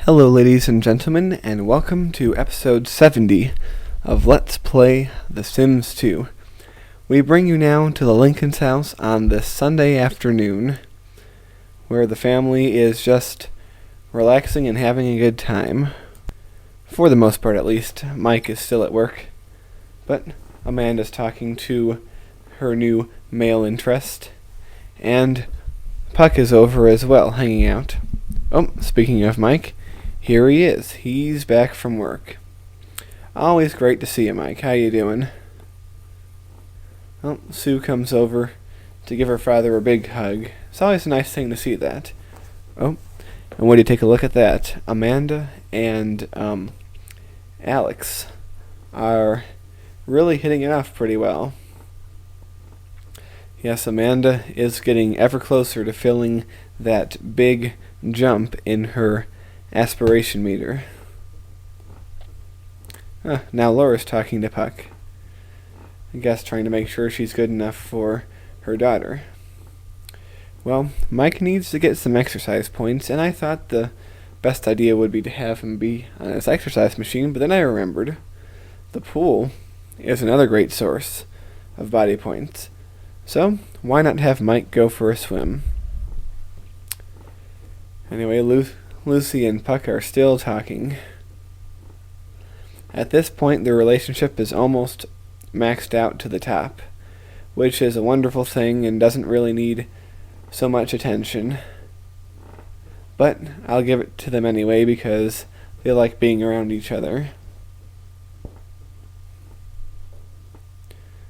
Hello ladies and gentlemen, and welcome to episode 70 of Let's Play The Sims 2. We bring you now to the Lincoln's house on this Sunday afternoon, where the family is just relaxing and having a good time. For the most part at least. Mike is still at work, but Amanda's talking to her new male interest, and Puck is over as well, hanging out. Oh, speaking of Mike, here he is. He's back from work. Always great to see you, Mike. How you doing? Well, Sue comes over to give her father a big hug. It's always a nice thing to see that. Oh, and when you take a look at that, Amanda and Alex are really hitting it off pretty well. Yes, Amanda is getting ever closer to filling that big jump in her aspiration meter. Now Laura's talking to Puck. I guess trying to make sure she's good enough for her daughter. Well, Mike needs to get some exercise points, and I thought the best idea would be to have him be on his exercise machine, but then I remembered the pool is another great source of body points. So, why not have Mike go for a swim? Anyway, Lucy and Puck are still talking. At this point, their relationship is almost maxed out to the top, which is a wonderful thing and doesn't really need so much attention. But I'll give it to them anyway because they like being around each other.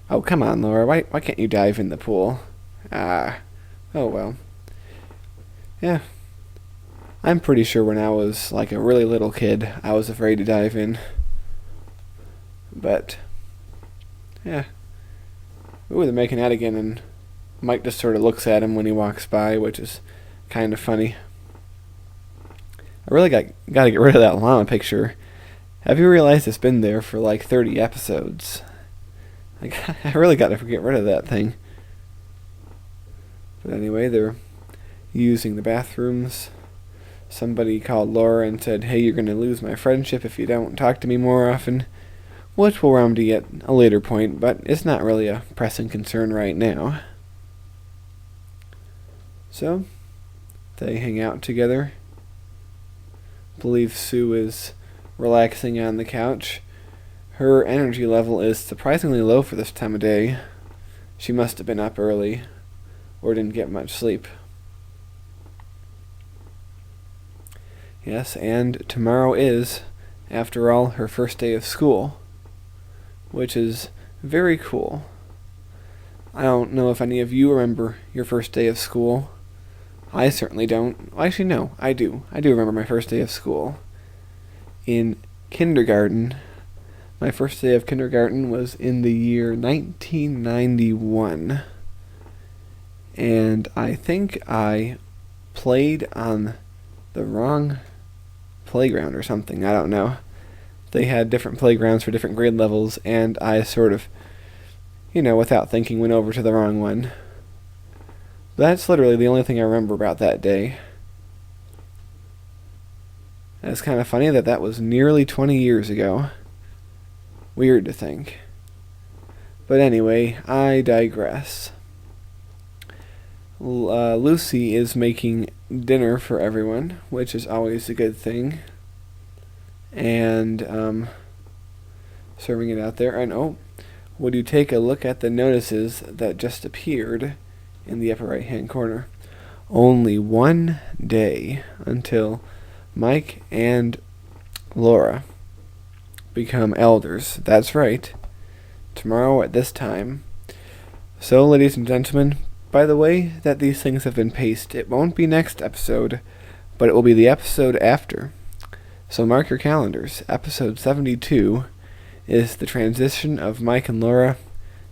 Oh, come on, Laura. Why can't you dive in the pool? Oh well. Yeah. I'm pretty sure when I was like a really little kid, I was afraid to dive in. But, yeah. Ooh, they're making out again, and Mike just sort of looks at him when he walks by, which is kind of funny. I really got to get rid of that llama picture. Have you realized it's been there for like 30 episodes? I really got to get rid of that thing. But anyway, they're using the bathrooms. Somebody called Laura and said, hey, you're going to lose my friendship if you don't talk to me more often, which we'll remedy at a later point, but it's not really a pressing concern right now. So, they hang out together. I believe Sue is relaxing on the couch. Her energy level is surprisingly low for this time of day. She must have been up early, or didn't get much sleep. Yes, and tomorrow is, after all, her first day of school, which is very cool. I don't know if any of you remember your first day of school. I certainly don't. Well, actually, no, I do. I do remember my first day of school. In kindergarten, my first day of kindergarten was in the year 1991. And I think I played on the wrong playground or something. I don't know. They had different playgrounds for different grade levels, and I sort of, without thinking, went over to the wrong one. That's literally the only thing I remember about that day. It's kind of funny that was nearly 20 years ago. Weird to think. But anyway, I digress. Lucy is making dinner for everyone, which is always a good thing. And serving it out there. And would you take a look at the notices that just appeared in the upper right hand corner? Only one day until Mike and Laura become elders. That's right. Tomorrow at this time. So, ladies and gentlemen, by the way that these things have been paced, it won't be next episode, but it will be the episode after. So mark your calendars. Episode 72 is the transition of Mike and Laura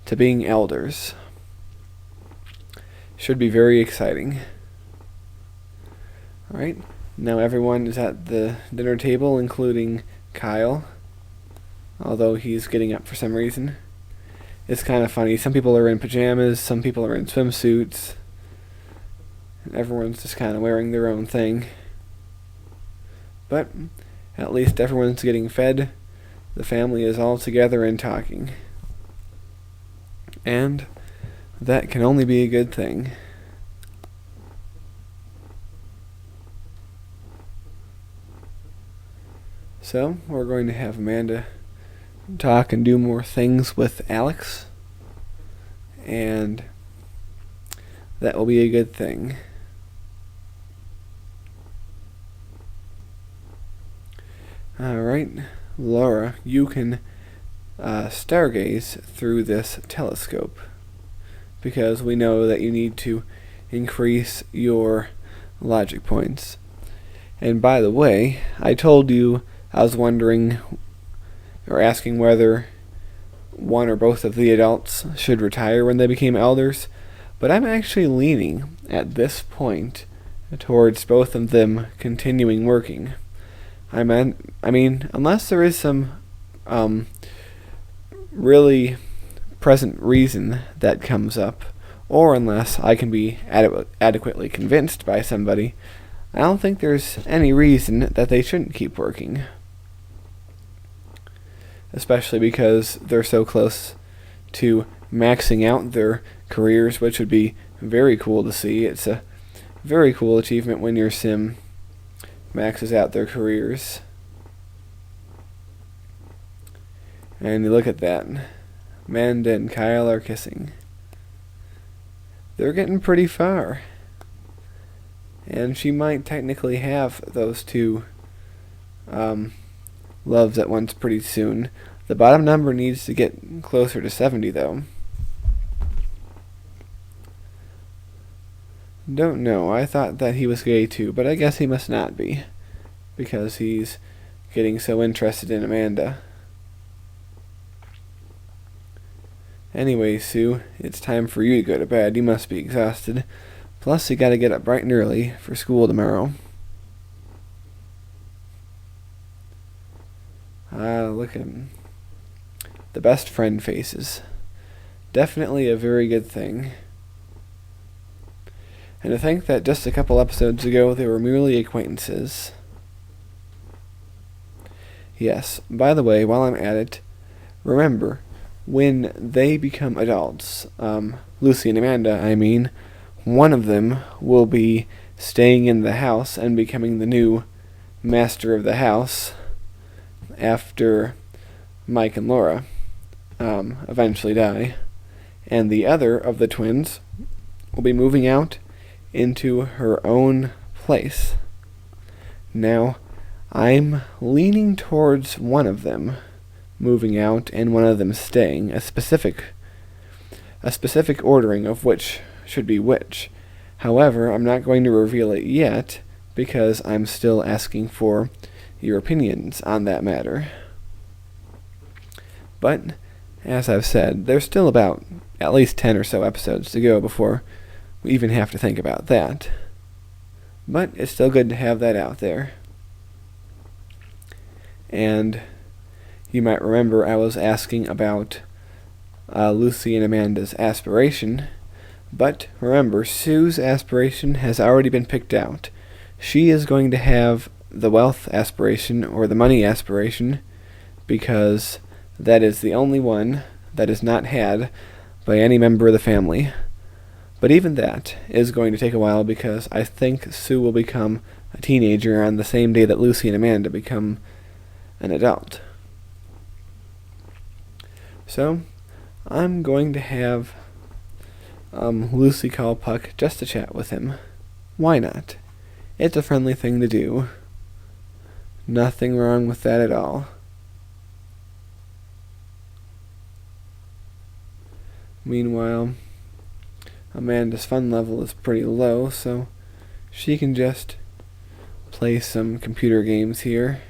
to being elders. Should be very exciting. Alright, now everyone is at the dinner table, including Kyle, although he's getting up for some reason. It's kind of funny. Some people are in pajamas, some people are in swimsuits. Everyone's just kind of wearing their own thing. But at least everyone's getting fed. The family is all together and talking. And that can only be a good thing. So, we're going to have Amanda talk and do more things with Alex. And that will be a good thing. Alright, Laura, you can stargaze through this telescope, because we know that you need to increase your logic points. And by the way, I told you I was wondering or asking whether one or both of the adults should retire when they became elders, but I'm actually leaning at this point towards both of them continuing working. I mean, unless there is some really present reason that comes up, or unless I can be adequately convinced by somebody, I don't think there's any reason that they shouldn't keep working. Especially because they're so close to maxing out their careers, which would be very cool to see. It's a very cool achievement when your sim maxes out their careers. And you look at that. Amanda and Kyle are kissing. They're getting pretty far. And she might technically have those two loves at once pretty soon. The bottom number needs to get closer to 70, though. Don't know. I thought that he was gay too, but I guess he must not be, because he's getting so interested in Amanda. Anyway, Sue, it's time for you to go to bed. You must be exhausted. Plus, you gotta get up bright and early for school tomorrow. Look at him. The best friend faces. Definitely a very good thing. And to think that just a couple episodes ago they were merely acquaintances. Yes, by the way, while I'm at it, remember, when they become adults, Lucy and Amanda, I mean, one of them will be staying in the house and becoming the new master of the house after Mike and Laura eventually die. And the other of the twins will be moving out into her own place. Now, I'm leaning towards one of them moving out and one of them staying, a specific ordering of which should be which. However, I'm not going to reveal it yet because I'm still asking for your opinions on that matter. But, as I've said, there's still about at least 10 or so episodes to go before we even have to think about that. But it's still good to have that out there. And you might remember I was asking about Lucy and Amanda's aspiration, but remember, Sue's aspiration has already been picked out. She is going to have the wealth aspiration, or the money aspiration, because that is the only one that is not had by any member of the family. But even that is going to take a while, because I think Sue will become a teenager on the same day that Lucy and Amanda become an adult. So, I'm going to have Lucy call Puck just to chat with him. Why not? It's a friendly thing to do. Nothing wrong with that at all. Meanwhile, Amanda's fun level is pretty low, so she can just play some computer games here.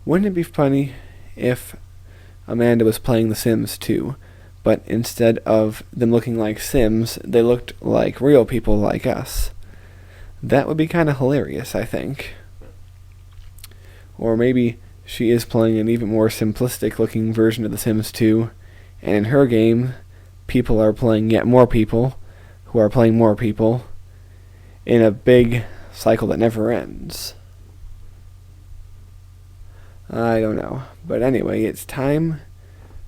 Wouldn't it be funny if Amanda was playing The Sims 2, but instead of them looking like Sims, they looked like real people like us? That would be kind of hilarious, I think. Or maybe she is playing an even more simplistic looking version of The Sims 2, and in her game, people are playing yet more people, who are playing more people, in a big cycle that never ends. I don't know. But anyway, it's time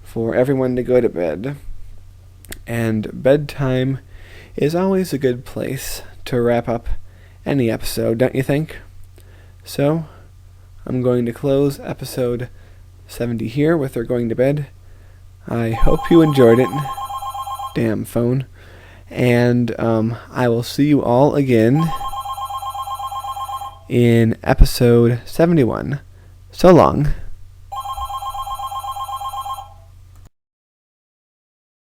for everyone to go to bed. And bedtime is always a good place to wrap up any episode, don't you think? So, I'm going to close episode 70 here with her going to bed. I hope you enjoyed it. Damn phone. And I will see you all again in episode 71. So long.